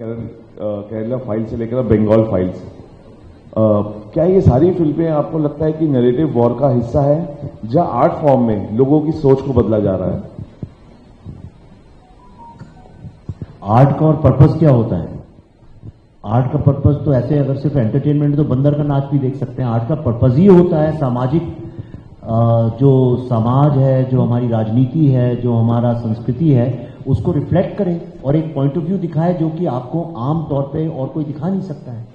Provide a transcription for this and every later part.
Kerala file से लेकर Bengal files, क्या ये सारी फिल्में आपको लगता है कि नैरेटिव वॉर का हिस्सा है या आर्ट फॉर्म में लोगों की सोच को बदला जा रहा है? आर्ट का और पर्पस क्या होता है? आर्ट का पर्पस तो ऐसे अगर सिर्फ एंटरटेनमेंट तो बंदर का नाच भी देख सकते हैं। आर्ट का पर्पस ही होता है सामाजिक, जो समाज है, जो हमारी राजनीति है, जो हमारा संस्कृति है, उसको रिफ्लेक्ट करे और एक पॉइंट ऑफ व्यू दिखाए जो कि आपको आम तौर पे और कोई दिखा नहीं सकता है।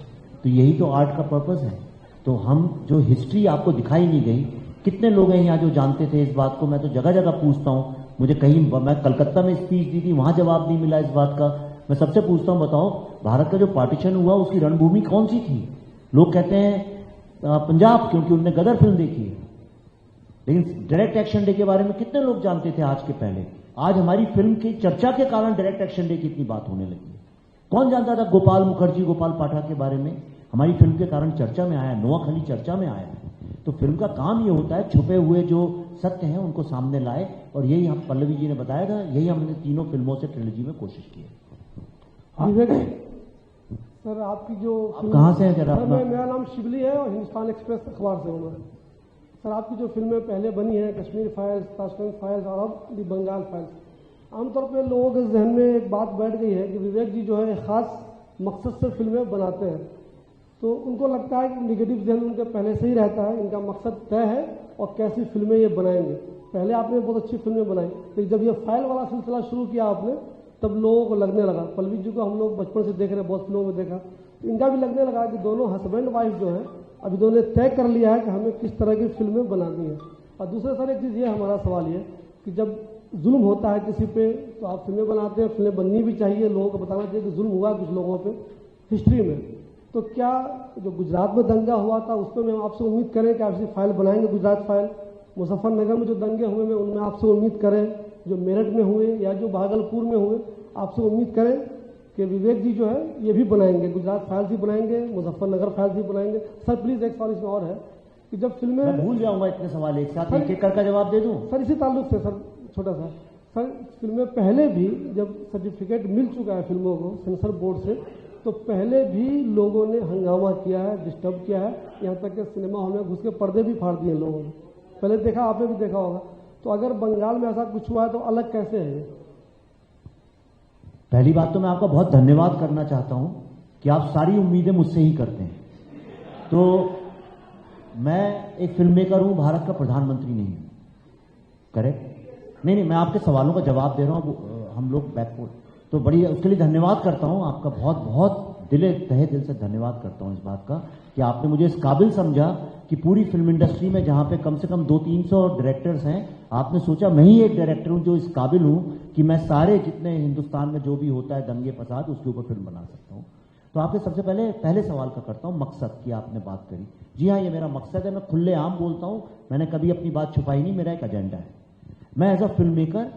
तो यही तो आर्ट का पर्पस है। तो हम जो हिस्ट्री आपको दिखाई नहीं गई, कितने लोग हैं यहाँ जो जानते थे इस बात को? मैं तो जगह जगह पूछता हूँ, मुझे कहीं, मैं कलकत्ता में स्पीच दी थी, वहां जवाब नहीं मिला इस बात का। मैं सबसे पूछता हूँ, बताओ भारत का जो पार्टीशन हुआ उसकी रणभूमि कौन सी थी? लोग कहते हैं पंजाब, क्योंकि उन्होंने गदर फिल्म देखी है। लेकिन डायरेक्ट एक्शन डे के बारे में कितने लोग जानते थे आज के पहले? आज हमारी फिल्म की चर्चा के कारण डायरेक्ट एक्शन डे की इतनी बात होने लगी है। कौन जानता था गोपाल मुखर्जी, गोपाल पाठक के बारे में? हमारी फिल्म के कारण चर्चा में आया, नोआखली चर्चा में आया। तो फिल्म का काम ये होता है छुपे हुए जो सत्य हैं उनको सामने लाए, और यही हम, पल्लवी जी ने बताया था, यही हमने तीनों फिल्मों से ट्रिलॉजी में कोशिश की है। विवेक सर, आपकी जो कहां से है जरा? मेरा नाम शिवली है और हिंदुस्तान एक्सप्रेस अखबार से हूँ मैं। सर, आपकी जो फिल्में पहले बनी हैं, कश्मीर फाइल्स, ताशकंद फाइल्स और अब बंगाल फाइल्स, आमतौर पर लोगों के जहन में एक बात बैठ गई है कि विवेक जी जो है एक खास मकसद से फिल्में बनाते हैं। तो उनको लगता है कि निगेटिव जहन उनके पहले से ही रहता है, इनका मकसद तय है और कैसी फिल्में ये बनाएंगे। पहले आपने बहुत अच्छी फिल्में बनाई, लेकिन जब ये फाइल वाला सिलसिला शुरू किया आपने, तब लोगों को लगने लगा, पल्लवी जी को हम लोग बचपन से देख रहे हैं, बहुत फिल्मों में देखा, तो इनका भी लगने लगा कि दोनों हस्बैंड वाइफ जो है अभी दोनों ने तय कर लिया है कि हमें किस तरह की फिल्में बनानी है। और दूसरा सर एक चीज़ ये हमारा सवाल ये कि जब जुल्म होता है किसी पे तो आप फिल्में बनाते हैं, फिल्में बननी भी चाहिए, लोगों को बताना चाहिए कि जुल्म हुआ कुछ लोगों पे हिस्ट्री में। तो क्या जो गुजरात में दंगा हुआ था उस पर हम आपसे उम्मीद करें कि आप इसी फाइल बनाएंगे, गुजरात फाइल? मुजफ्फरनगर में जो दंगे हुए में उनमें आपसे उम्मीद करें, जो मेरठ में हुए या जो भागलपुर में हुए, आपसे उम्मीद करें कि विवेक जी जो है ये भी बनाएंगे, गुजरात फाइल्स भी बनाएंगे, मुजफ्फरनगर फाइल्स भी बनाएंगे? सर प्लीज एक सवाल इसमें और है कि जब फिल्में, मैं भूल जाऊंगा इतने सवाल एक साथ, एक एक करके जवाब दे दूं? सर इसी ताल्लुक से सर छोटा सा, सर फिल्में पहले भी जब सर्टिफिकेट मिल चुका है फिल्मों को सेंसर बोर्ड से, तो पहले भी लोगों ने हंगामा किया है, डिस्टर्ब किया है, यहाँ तक कि सिनेमा हॉल में घुस के पर्दे भी फाड़ दिए लोगों ने। पहले देखा, आपने भी देखा होगा। तो अगर बंगाल में ऐसा कुछ हुआ है तो अलग कैसे है? पहली बात तो मैं आपका बहुत धन्यवाद करना चाहता हूं कि आप सारी उम्मीदें मुझसे ही करते हैं। तो मैं एक फिल्म मेकर हूं, भारत का प्रधानमंत्री नहीं हूं, करेक्ट? नहीं, मैं आपके सवालों का जवाब दे रहा हूं, हम लोग बैकवर्ड, तो बड़ी उसके लिए धन्यवाद करता हूं आपका, बहुत बहुत तहे दिल से धन्यवाद करता हूं इस बात का कि आपने मुझे इस काबिल समझा कि पूरी फिल्म इंडस्ट्री में जहां पे कम से कम 200-300 डायरेक्टर्स हैं, आपने सोचा मैं ही एक डायरेक्टर हूं जो इस काबिल हूं कि मैं सारे जितने हिंदुस्तान में जो भी होता है दंगे फसाद, उसके ऊपर फिल्म बना सकता हूं। तो आपके सबसे पहले सवाल का करता हूं, मकसद की आपने बात करी। जी हाँ, ये मेरा मकसद है, मैं खुलेआम बोलता हूं, मैंने कभी अपनी बात छुपाई नहीं, मेरा एक एजेंडा है। मैं as a film maker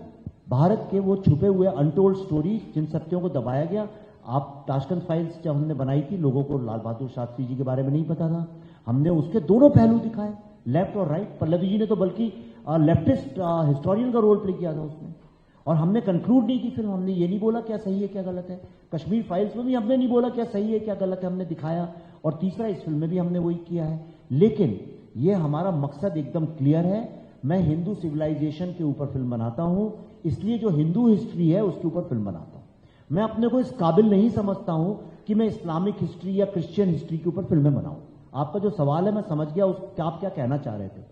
Bharat के वो छुपे हुए अनटोल्ड स्टोरीज, जिन सत्यों को दबाया गया, आप ताशकंद फाइल्स जब हमने बनाई थी, लोगों को लाल बहादुर शास्त्री जी के बारे में नहीं पता था, हमने उसके दोनों पहलू दिखाए, लेफ्ट और राइट। पल्लवी जी ने तो बल्कि लेफ्टिस्ट हिस्टोरियन का रोल प्ले किया था उसमें, और हमने कंक्लूड नहीं की फिल्म, हमने ये नहीं बोला क्या सही है क्या गलत है। कश्मीर फाइल्स में भी हमने नहीं बोला क्या सही है क्या गलत है, हमने दिखाया। और तीसरा, इस फिल्म में भी हमने वही किया है। लेकिन ये हमारा मकसद एकदम क्लियर है, मैं हिंदू सिविलाइजेशन के ऊपर फिल्म बनाता हूं, इसलिए जो हिंदू हिस्ट्री है उसके ऊपर फिल्म बनाता हूं। मैं अपने को इस काबिल नहीं समझता हूं कि मैं इस्लामिक हिस्ट्री या क्रिश्चियन हिस्ट्री के ऊपर फिल्में बनाऊं। आपका जो सवाल है मैं समझ गया, आप क्या कहना चाह रहे थे।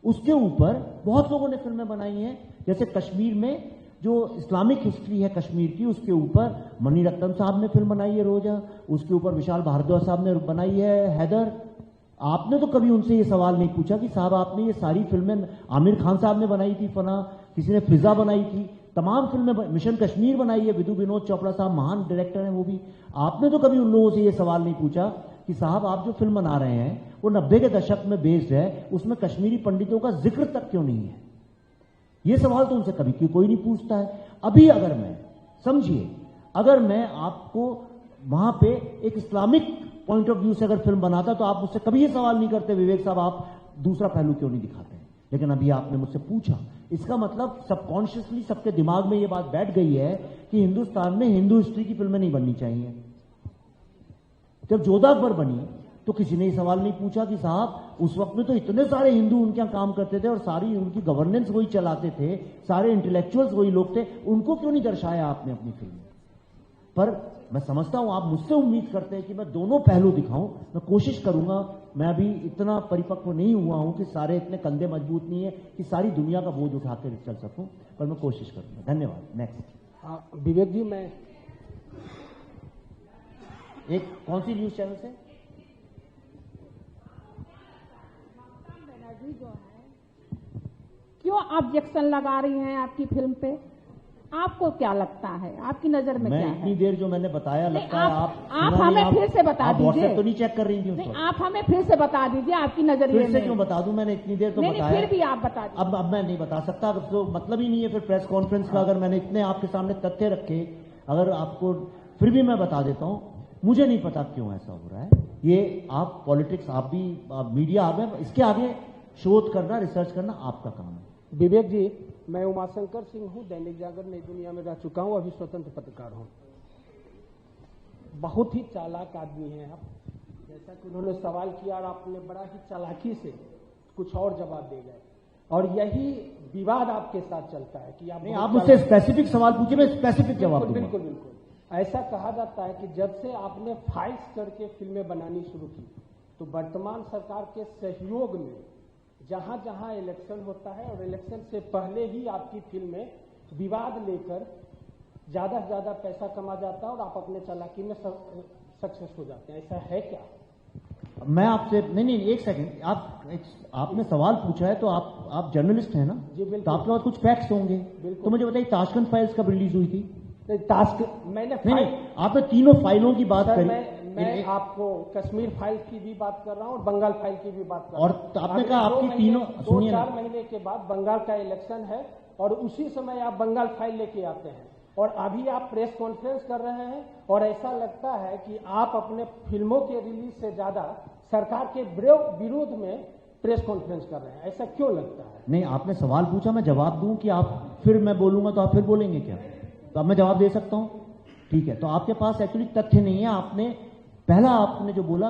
उसके ऊपर बहुत लोगों ने फिल्में बनाई हैं, जैसे कश्मीर में जो इस्लामिक हिस्ट्री है कश्मीर की, उसके ऊपर मणि रत्नम साहब ने फिल्म बनाई है रोजा, उसके ऊपर विशाल भारद्वाज साहब ने बनाई है हैदर। आपने तो कभी उनसे ये सवाल नहीं पूछा कि साहब आपने ये सारी फिल्में, आमिर खान साहब ने बनाई थी फना, किसी ने फिजा बनाई थी, तमाम फिल्में, मिशन कश्मीर बनाई है, विदु विनोद चोपड़ा साहब महान डायरेक्टर हैं वो भी। आपने तो कभी उन लोगों से ये सवाल नहीं पूछा कि साहब आप जो फिल्म बना रहे हैं वो 90 के दशक में बेस्ड है, उसमें कश्मीरी पंडितों का जिक्र तक क्यों नहीं है? ये सवाल तो उनसे कभी कोई नहीं पूछता है। अभी अगर मैं, समझिए, अगर मैं आपको वहां पे एक इस्लामिक पॉइंट ऑफ व्यू से अगर फिल्म बनाता तो आप मुझसे कभी ये सवाल नहीं करते विवेक साहब आप दूसरा पहलू क्यों नहीं दिखाते हैं। लेकिन अभी आपने मुझसे पूछा इसका मतलब सबकॉन्शियसली सबके दिमाग में ये बात बैठ गई है कि हिंदुस्तान में हिंदू हिस्ट्री की फिल्में नहीं बननी चाहिए। जब जोधा अकबर बनी तो किसी ने ये सवाल नहीं पूछा कि साहब उस वक्त में तो इतने सारे हिंदू उनके यहां काम करते थे और सारी उनकी गवर्नेंस वही चलाते थे, सारे इंटेलेक्चुअल्स वही लोग थे, उनको क्यों नहीं दर्शाया आपने अपनी फिल्म में? पर मैं समझता हूं आप मुझसे उम्मीद करते हैं कि मैं दोनों पहलू दिखाऊं। मैं कोशिश करूंगा, मैं अभी इतना परिपक्व नहीं हुआ हूं कि सारे इतने कंधे मजबूत नहीं है कि सारी दुनिया का बोझ उठा कर चल सकूं, पर मैं कोशिश करूंगा। धन्यवाद। नेक्स्ट। विवेक जी, मैं एक कौन सी न्यूज चैनल से? बनर्जी जो है, क्यों ऑब्जेक्शन लगा रही हैं आपकी फिल्म पे? आपको क्या लगता है, आपकी नजर में क्या है? इतनी देर जो मैंने बताया लगता है आप हमें फिर से बता दीजिए। व्हाट्सएप तो नहीं चेक कर रही थी? नहीं, आप हमें फिर से बता दीजिए आपकी नजरिए में। फिर से क्यों बता दूं? मैंने इतनी देर तो बताया। फिर भी आप बता दीजिए। अब मैं नहीं बता सकता, अब तो मतलब ही नहीं है फिर प्रेस कॉन्फ्रेंस का। अगर मैंने इतने आपके सामने तथ्य रखे, अगर आपको फिर भी मैं बता देता हूं, मुझे नहीं पता क्यों ऐसा हो रहा है। ये आप पॉलिटिक्स, आप भी मीडिया, आप इसके आगे शोध करना, रिसर्च करना आपका काम है। विवेक जी, मैं उमाशंकर सिंह हूं, दैनिक जागरण नई दुनिया में रह चुका हूं, अभी स्वतंत्र पत्रकार हूं। बहुत ही चालाक आदमी हैं आप, जैसा कि उन्होंने सवाल किया और आपने बड़ा ही चालाकी से कुछ और जवाब दे गए, और यही विवाद आपके साथ चलता है कि आप मुझसे स्पेसिफिक सवाल पूछिए, मैं स्पेसिफिक जवाब दूंगा। बिल्कुल बिल्कुल। ऐसा कहा जाता है कि जब से आपने फाइल्स करके फिल्में बनानी शुरू की, तो वर्तमान सरकार के सहयोग में जहां जहां इलेक्शन होता है और इलेक्शन से पहले ही आपकी फिल्में विवाद लेकर ज्यादा से ज्यादा पैसा कमा जाता है और आप अपने चालाकी में सक्सेस हो जाते हैं। ऐसा है क्या? मैं आपसे नहीं, एक सेकंड, आपने सवाल पूछा है तो आप जर्नलिस्ट हैं ना? जी बिल्कुल। तो आपके पास कुछ फैक्ट्स होंगे। तो मुझे बताइए, ताशकंद फाइल्स कब रिलीज हुई थी? मैंने आपने तीनों फाइलों की बात करी। मैं आपको कश्मीर फाइल की भी बात कर रहा हूं और बंगाल फाइल की भी बात कर रहा हूं। और आपने कहा आपकी तीनों, सुनिए ना, 2-4 महीने के बाद बंगाल का इलेक्शन है और उसी समय आप बंगाल फाइल लेके आते हैं और अभी आप प्रेस कॉन्फ्रेंस कर रहे हैं और ऐसा लगता है कि आप अपने फिल्मों के रिलीज से ज्यादा सरकार के विरोध में प्रेस कॉन्फ्रेंस कर रहे हैं। ऐसा क्यों लगता है? नहीं, आपने सवाल पूछा, मैं जवाब दूं कि आप फिर मैं बोलूंगा तो आप फिर बोलेंगे क्या? तो अब मैं जवाब दे सकता हूं? ठीक है। तो आपके पास एक्चुअली तथ्य नहीं है। आपने जो बोला,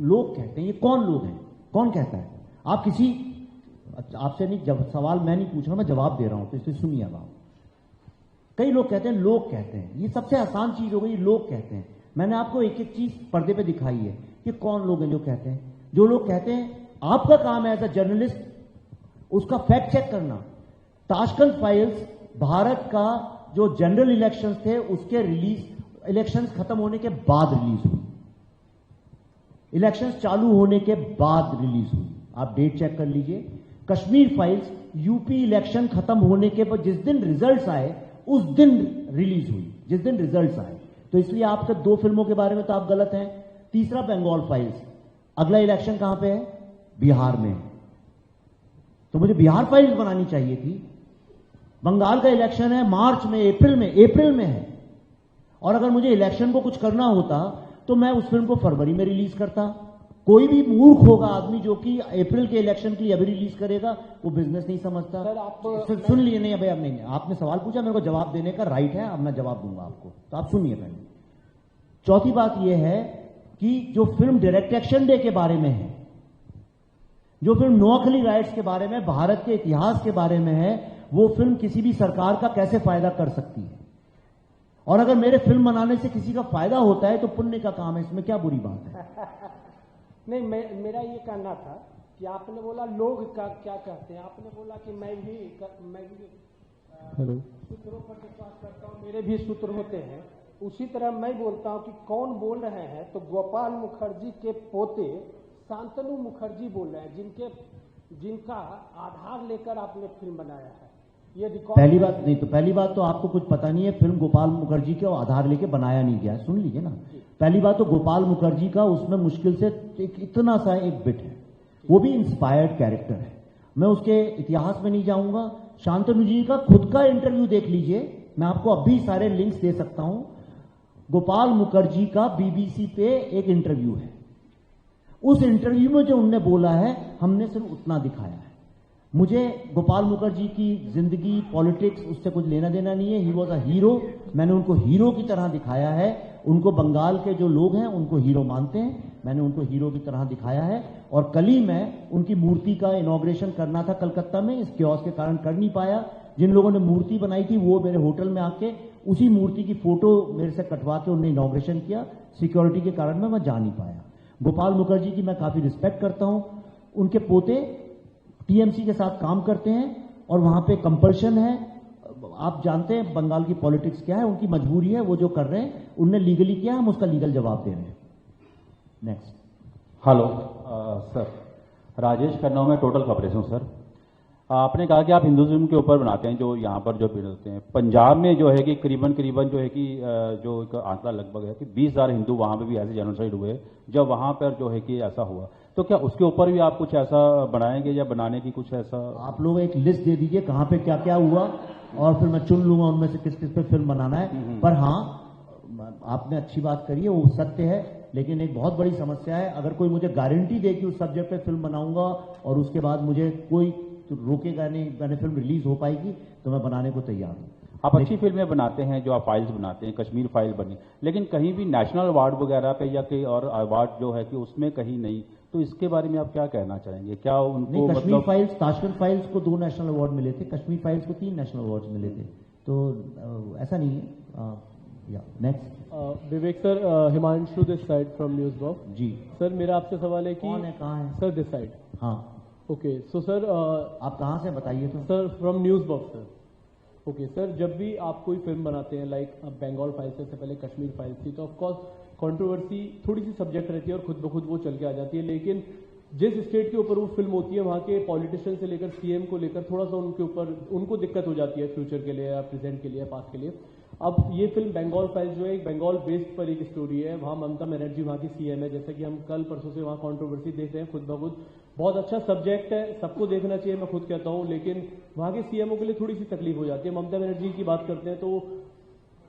लोग कहते हैं, ये कौन लोग हैं, कौन कहता है? आप किसी, आपसे नहीं, जब सवाल मैं नहीं पूछ रहा, मैं जवाब दे रहा हूं, तो इसलिए सुनिए। अब कई लोग कहते हैं, लोग कहते हैं, ये सबसे आसान चीज हो गई, लोग कहते हैं। मैंने आपको एक एक चीज पर्दे पे दिखाई है कि कौन लोग हैं जो कहते हैं। जो लोग कहते हैं, आपका काम है एज अ जर्नलिस्ट उसका फैक्ट चेक करना। ताशकंद फाइल्स भारत का जो जनरल इलेक्शंस थे उसके इलेक्शंस खत्म होने के बाद रिलीज हुई, इलेक्शंस चालू होने के बाद रिलीज हुई। आप डेट चेक कर लीजिए। कश्मीर फाइल्स यूपी इलेक्शन खत्म होने के बाद जिस दिन रिजल्ट्स आए उस दिन रिलीज हुई, जिस दिन रिजल्ट्स आए। तो इसलिए आपके 2 फिल्मों के बारे में तो आप गलत हैं। तीसरा, बंगाल फाइल्स, अगला इलेक्शन कहां पे है? बिहार में। तो मुझे बिहार फाइल्स बनानी चाहिए थी। बंगाल का इलेक्शन है मार्च में, अप्रैल में है। और अगर मुझे इलेक्शन को कुछ करना होता तो मैं उस फिल्म को फरवरी में रिलीज करता। कोई भी मूर्ख होगा आदमी जो कि अप्रैल के इलेक्शन के लिए अभी रिलीज करेगा, वो बिजनेस नहीं समझता। सर, आप सुन लिए? नहीं भाई, अब नहीं, आपने सवाल पूछा, मेरे को जवाब देने का राइट है, अब मैं जवाब दूंगा आपको, तो आप सुनिए पहले। चौथी बात यह है कि जो फिल्म डायरेक्ट एक्शन डे के बारे में है, जो फिल्म नोआखली राइट्स के बारे में, भारत के इतिहास के बारे में है, वो फिल्म किसी भी सरकार का कैसे फायदा कर सकती है? और अगर मेरे फिल्म बनाने से किसी का फायदा होता है तो पुण्य का काम है, इसमें क्या बुरी बात है? नहीं, मेरा ये कहना था कि आपने बोला लोग क्या कहते हैं, आपने बोला कि मैं भी सूत्रों पर विश्वास करता हूँ, मेरे भी सूत्र होते हैं। उसी तरह मैं बोलता हूँ कि कौन बोल रहे हैं, तो गोपाल मुखर्जी के पोते शांतनु मुखर्जी बोल रहे हैं, जिनका आधार लेकर आपने फिल्म बनाया है। ये रिकॉर्ड पहली बात तो आपको कुछ पता नहीं है, फिल्म गोपाल मुखर्जी के आधार लेके बनाया नहीं गया। सुन लीजिए ना, पहली बात तो गोपाल मुखर्जी का उसमें मुश्किल से इतना सा एक बिट है, वो भी इंस्पायर्ड कैरेक्टर है। मैं उसके इतिहास में नहीं जाऊंगा। शांतनु जी का खुद का इंटरव्यू देख लीजिए, मैं आपको अभी सारे लिंक्स दे सकता हूं। गोपाल मुखर्जी का बीबीसी पे एक इंटरव्यू है। उस इंटरव्यू में जो उन्होंने बोला है, हमने सिर्फ उतना दिखाया है। मुझे गोपाल मुखर्जी की जिंदगी, पॉलिटिक्स, उससे कुछ लेना देना नहीं है। He was a hero. मैंने उनको हीरो की तरह दिखाया है। उनको बंगाल के जो लोग हैं उनको हीरो मानते हैं, मैंने उनको हीरो की तरह दिखाया है। और कल ही मैं उनकी मूर्ति का इनॉग्रेशन करना था कलकत्ता में, इस क्योस के कारण कर नहीं पाया। जिन लोगों ने मूर्ति बनाई थी वो मेरे होटल में आके उसी मूर्ति की फोटो मेरे से कटवा के उन्होंने इनॉग्रेशन किया। सिक्योरिटी के कारण मैं जा नहीं पाया। गोपाल मुखर्जी की मैं काफी रिस्पेक्ट करता हूं। उनके पोते टीएमसी के साथ काम करते हैं और वहां पे कंपल्शन है। आप जानते हैं बंगाल की पॉलिटिक्स क्या है, उनकी मजबूरी है, वो जो कर रहे हैं उनने लीगली किया, हम उसका लीगल जवाब दे रहे हैं। Next. Hello sir, Rajesh Khanna में टोटल खबरें हूँ सर। आपने कहा कि आप हिंदुज्म के ऊपर बनाते हैं, जो यहाँ पर जो भीड़ होते हैं पंजाब में जो है कि करीबन जो है कि जो एक आंकड़ा लगभग है कि 20,000 हिंदू वहाँ पे भी ऐसे जेनोसाइड हुए जब वहाँ पर जो है कि ऐसा हुआ। तो क्या उसके ऊपर भी आप कुछ ऐसा बनाएंगे या बनाने की कुछ ऐसा? आप लोग एक लिस्ट दे दीजिए कहाँ पे क्या क्या हुआ और फिर मैं चुन लूंगा उनमें से किस किस पे फिल्म बनाना है। पर हाँ, आपने अच्छी बात करी है, वो सत्य है, लेकिन एक बहुत बड़ी समस्या है। अगर कोई मुझे गारंटी दे कि उस सब्जेक्ट पे फिल्म बनाऊंगा और उसके बाद मुझे कोई तो रोकेगा नहीं, मैंने फिल्म रिलीज हो पाएगी, तो मैं बनाने को तैयार हूँ। आप अच्छी फिल्में बनाते हैं, जो आप फाइल्स बनाते हैं, कश्मीर फाइल बनी, लेकिन कहीं भी नेशनल अवार्ड वगैरह पे या कहीं और अवार्ड जो है कि उसमें कहीं नहीं। तो इसके बारे में आप क्या कहना चाहेंगे? क्या उनको नहीं, कश्मीर मतलब फाइल्स, ताशकंद फाइल्स को 2 नेशनल अवार्ड मिले थे, कश्मीर फाइल्स को 3 नेशनल अवार्ड मिले थे, तो ऐसा नहीं है। या next. Vivek sir, Himanshu this side from News Box. जी सर, मेरा आपसे सवाल है कि कौन है, कहाँ है? Sir this side. हाँ, ओके, सो सर आप कहाँ से बताइए तो। Sir from News Box sir. Okay sir, जब भी आप कोई फिल्म बनाते हैं, लाइक बंगाल फाइल्स से पहले कश्मीर फाइल्स थी, तो ऑफकोर्स कंट्रोवर्सी थोड़ी सी सब्जेक्ट रहती है और खुद ब खुद वो चल के आ जाती है। लेकिन जिस स्टेट के ऊपर वो फिल्म होती है, वहाँ के पॉलिटिशियन से लेकर सीएम को लेकर थोड़ा सा उनके ऊपर उनको दिक्कत हो जाती है फ्यूचर के लिए या प्रेजेंट के लिए या पास्ट के लिए। अब ये फिल्म बंगाल फाइल्स जो है एक बंगाल बेस्ड पर एक स्टोरी है। वहाँ ममता बनर्जी वहाँ की सीएम है, जैसे कि हम कल परसों से वहाँ कंट्रोवर्सी देख रहे हैं खुद ब खुद। बहुत अच्छा सब्जेक्ट है, सबको देखना चाहिए, मैं खुद कहता हूँ, लेकिन वहाँ के सीएमओ के लिए थोड़ी सी तकलीफ हो जाती है। ममता बनर्जी की बात करते हैं तो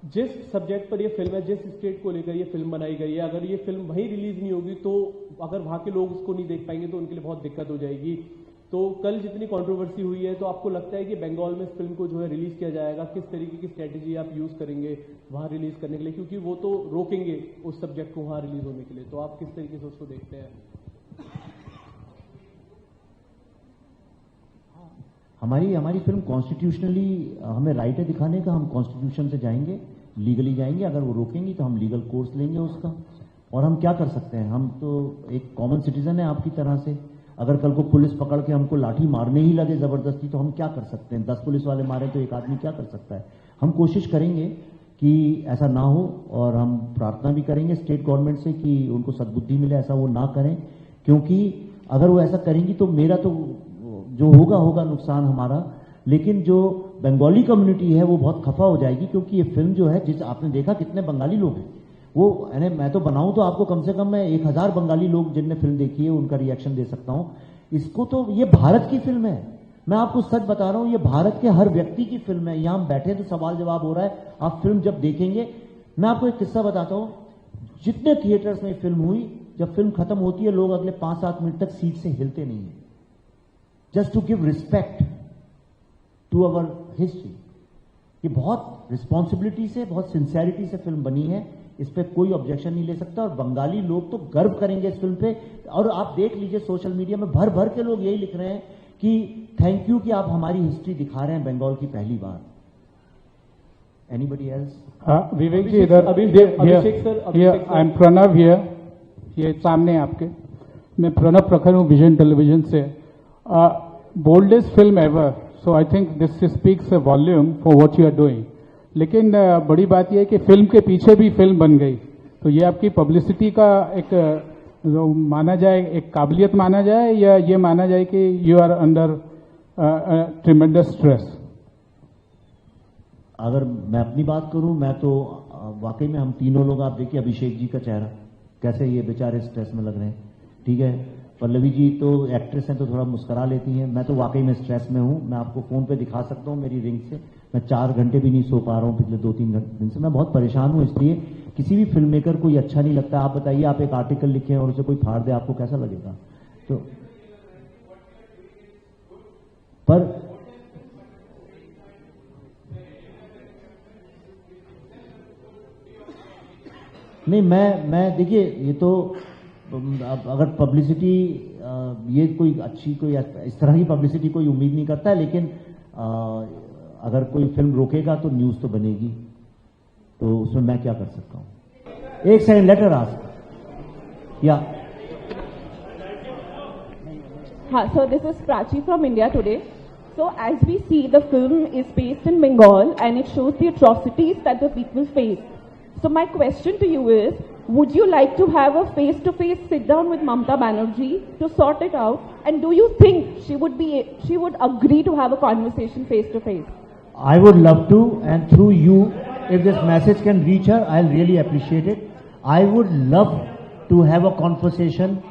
जिस सब्जेक्ट पर ये फिल्म है, जिस स्टेट को लेकर ये फिल्म बनाई गई है, अगर ये फिल्म वहीं रिलीज नहीं होगी तो अगर वहाँ के लोग उसको नहीं देख पाएंगे तो उनके लिए बहुत दिक्कत हो जाएगी। तो कल जितनी कंट्रोवर्सी हुई है, तो आपको लगता है कि बंगाल में इस फिल्म को जो है रिलीज किया जाएगा, किस तरीके की स्ट्रेटेजी आप यूज करेंगे वहां रिलीज करने के लिए, क्योंकि वो तो रोकेंगे उस सब्जेक्ट को वहां रिलीज होने के लिए। तो आप किस तरीके से उसको देखते हैं? हमारी फिल्म कॉन्स्टिट्यूशनली हमें राइट है दिखाने का, हम कॉन्स्टिट्यूशन से जाएंगे, लीगली जाएंगे। अगर वो रोकेंगी तो हम लीगल कोर्स लेंगे उसका। और हम क्या कर सकते हैं, हम तो एक कॉमन सिटीजन है आपकी तरह से। अगर कल को पुलिस पकड़ के हमको लाठी मारने ही लगे जबरदस्ती, तो हम क्या कर सकते हैं? 10 पुलिस वाले मारे तो एक आदमी क्या कर सकता है? हम कोशिश करेंगे कि ऐसा ना हो, और हम प्रार्थना भी करेंगे स्टेट गवर्नमेंट से कि उनको सद्बुद्धि मिले, ऐसा वो ना करें। क्योंकि अगर वो ऐसा करेंगी तो मेरा तो जो होगा नुकसान हमारा, लेकिन जो बंगाली कम्युनिटी है वो बहुत खफा हो जाएगी। क्योंकि ये फिल्म जो है, जिस आपने देखा कितने बंगाली लोग हैं, वो यानी मैं तो बनाऊं तो आपको कम से कम मैं 1000 बंगाली लोग जिनने फिल्म देखी है उनका रिएक्शन दे सकता हूं। इसको तो ये भारत की फिल्म है, मैं आपको सच बता रहा हूं, ये भारत के हर व्यक्ति की फिल्म है। यहां हम बैठे तो सवाल जवाब हो रहा है, आप फिल्म जब देखेंगे। मैं आपको एक किस्सा बताता हूं, जितने थिएटर्स में फिल्म हुई, जब फिल्म खत्म होती है लोग अगले 5-7 मिनट तक सीट से हिलते नहीं है, just to give respect to our history. ये बहुत रिस्पॉन्सिबिलिटी से, बहुत सिंसियरिटी से फिल्म बनी है, इस पे कोई ऑब्जेक्शन नहीं ले सकता। और बंगाली लोग तो गर्व करेंगे इस फिल्म पे। और आप देख लीजिए सोशल मीडिया में भर भर के लोग यही लिख रहे हैं कि थैंक यू कि आप हमारी हिस्ट्री दिखा रहे हैं बंगाल की पहली बार। Anybody else? विवेक जी इधर, Abhishek sir, I am Pranav here, ये सामने आपके। मैं प्रणव प्रखर हूँ विजन टेलीविजन से। Boldest film ever, so I think this speaks a volume for what you are doing. लेकिन बड़ी बात यह है कि फिल्म के पीछे भी फिल्म बन गई, तो ये आपकी पब्लिसिटी का एक माना जाए, एक काबिलियत माना जाए, या ये माना जाए कि you are under tremendous stress? अगर मैं अपनी बात करूं, मैं तो वाकई में हम तीनों लोग, आप देखिए अभिषेक जी का चेहरा कैसे ये बेचारे स्ट्रेस में लग रहे हैं, ठीक है। पल्लवी जी तो एक्ट्रेस हैं तो थोड़ा मुस्कुरा लेती हैं, मैं तो वाकई में स्ट्रेस में हूं। मैं आपको फोन पे दिखा सकता हूं मेरी रिंग से, मैं 4 घंटे भी नहीं सो पा रहा हूं पिछले 2-3 दिन से। मैं बहुत परेशान हूं, इसलिए किसी भी फिल्म मेकर को ये अच्छा नहीं लगता। आप बताइए, आप एक आर्टिकल लिखें और उसे कोई फाड़ दे, आपको कैसा लगेगा? तो पर नहीं, मैं देखिए, ये तो अब अगर पब्लिसिटी, ये कोई अच्छी, कोई इस तरह की पब्लिसिटी कोई उम्मीद नहीं करता है, लेकिन अगर कोई फिल्म रोकेगा तो न्यूज तो बनेगी, तो उसमें मैं क्या कर सकता हूं। एक सेकंड, लेटर आस्क या So this is Prachi from India Today. So as we see, the film is based in Bengal and it shows the atrocities that the people face. So my question to you is, would you like to have a face-to-face sit-down with Mamata Banerjee to sort it out? And do you think she would agree to have a conversation face-to-face? I would love to, and through you, if this message can reach her, I'll really appreciate it. I would love to have a conversation